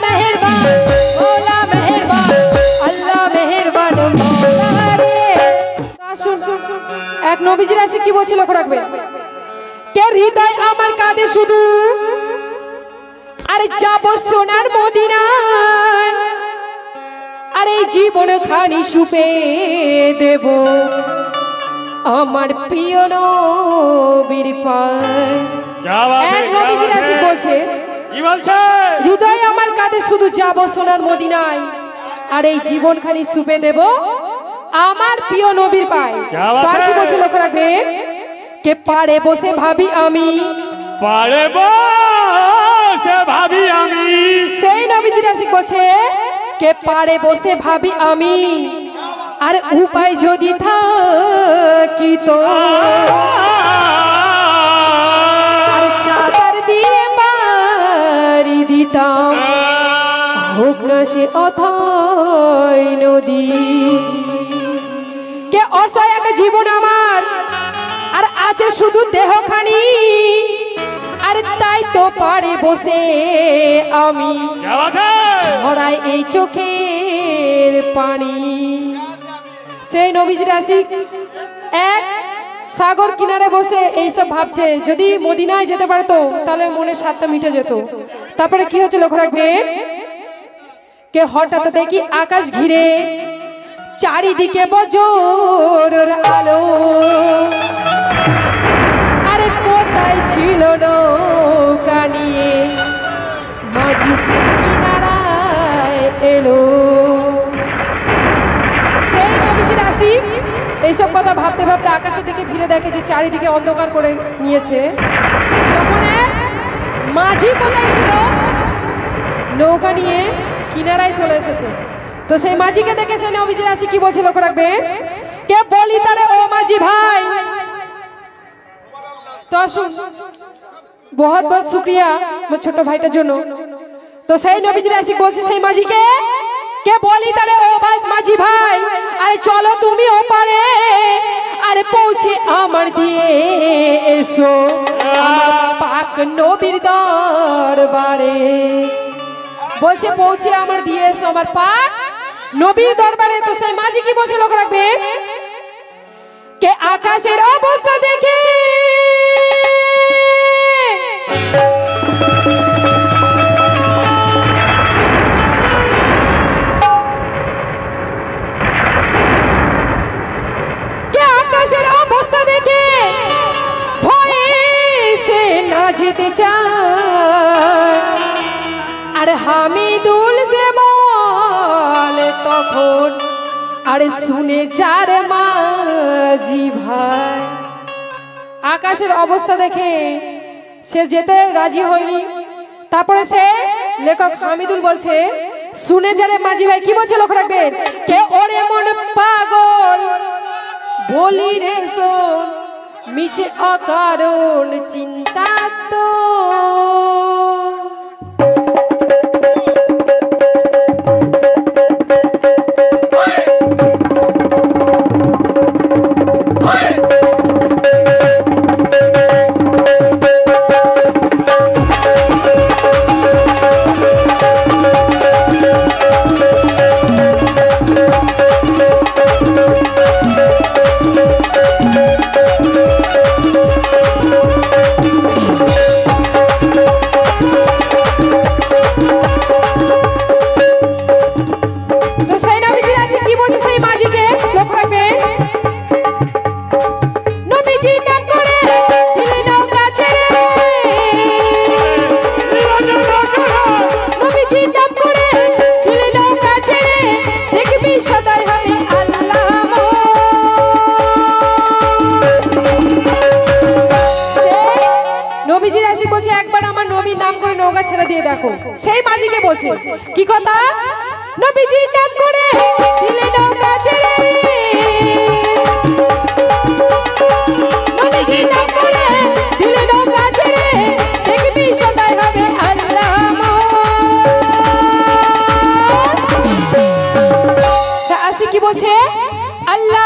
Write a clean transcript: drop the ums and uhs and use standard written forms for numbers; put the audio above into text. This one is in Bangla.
মেহেরবান মৌলা মেহেরবান আল্লাহ মেহেরবান মৌলা রে। এক নবীজির আছে কি বলছিল লক্ষ্য রাখবে, কে হৃদয় আমার কাঁদে শুধু আরে যাব সোনার মদিনায়, আরে জীবন খানি সুপে দেব আমার প্রিয় নবীর পায়। এক নবীজির আছে বলছে কি বলছে, হৃদয় আমার কাঁদে শুধু যাব সোনার মদিনায়, আর এই জীবন খানি সুপে দেব আমার প্রিয় নবীর পায়। তার কি বলছে লক্ষ্য রাখবে, কে পারে বসে ভাবি আমি, পারে বসে ভাবি আমি, সেই নবীজির আছে বলছে কে পারে বসে ভাবি আমি, আর উপায় যদি থাকিতো আর সাঁতার দিয়ে পারি দিতাম, হোক না সে অথই নদী। কে অসহায় জীবন আমার আর আছে শুধু দেহখানি, আর তাই তো পারে বসে আমি ছড়াই এই চোখের পানি। সেই নবীজির আশিক এক সাগর কিনারে বসে এইসব ভাবছে, যদি মদিনায় যেতে পারতো তাহলে মনের স্বাদটা মিটে যেত। তারপরে কি হচ্ছে লক্ষ্য রাখবেন, কে হঠাৎ দেখি আকাশ ঘিরে চারিদিকে বজরের আলো, আরে কোথায় ছিল নৌকা নিয়ে মাঝি সে কিনারায় এলো। সেই নবীজির আশিক এইসব কথা ভাবতে ভাবতে আকাশের দিকে ফিরে দেখে যে চারিদিকে অন্ধকার করে নিয়েছে। তখন এক মাঝি কোথায় ছিল, নৌকা নিয়ে কিনারায় চলে এসেছে। তো সেই মাঝিকে দেখে সেই নবীজির আশিক কি বলছে লক্ষ্য রাখবে, কে বলি তারে ও মাঝি ভাই। তো আসুন, বহুত বহুত শুক্রিয়া আমার ছোট ভাইটার জন্য। তো সেই নবীজির আশিক বলছে সেই মাঝিকে, কে বলি তারে ও মাঝি ভাই, আরে চলো তুমি ও পারে, আরে পৌঁছে আমার দিয়ে এসো আমার পাক নবীর দরবারে। বলছে পৌঁছে আমার দিয়ে এসো আমার পাক নবীর দরবারে। তো সেই মাঝি কি বলছে লক্ষ্য রাখবে, কে আকাশের অবস্থা দেখে যেতে চায়, আর হামিদুল সে বলে তখন, আরে শুনে যার মাঝি ভাই। আকাশের অবস্থা দেখে সে যেতে রাজি হয়নি। তারপরে সে লেখক হামিদুল বলছে, শুনে যারে মাঝি ভাই কি বলছে লক্ষ্য রাখবেন, কে ওরে মন পাগল বলি রে শোন, মিছে অকারণ চিন্তা তো। সেই মাঝিকে বলছে কি কথা, নবীজি নাম করে দিলে নৌকা ছেড়ে, নবীজি নাম করে দিলে নৌকা ছেড়ে, দেখবি সদাই হবে আল্লাহ। আসি কি বলছে, আল্লাহ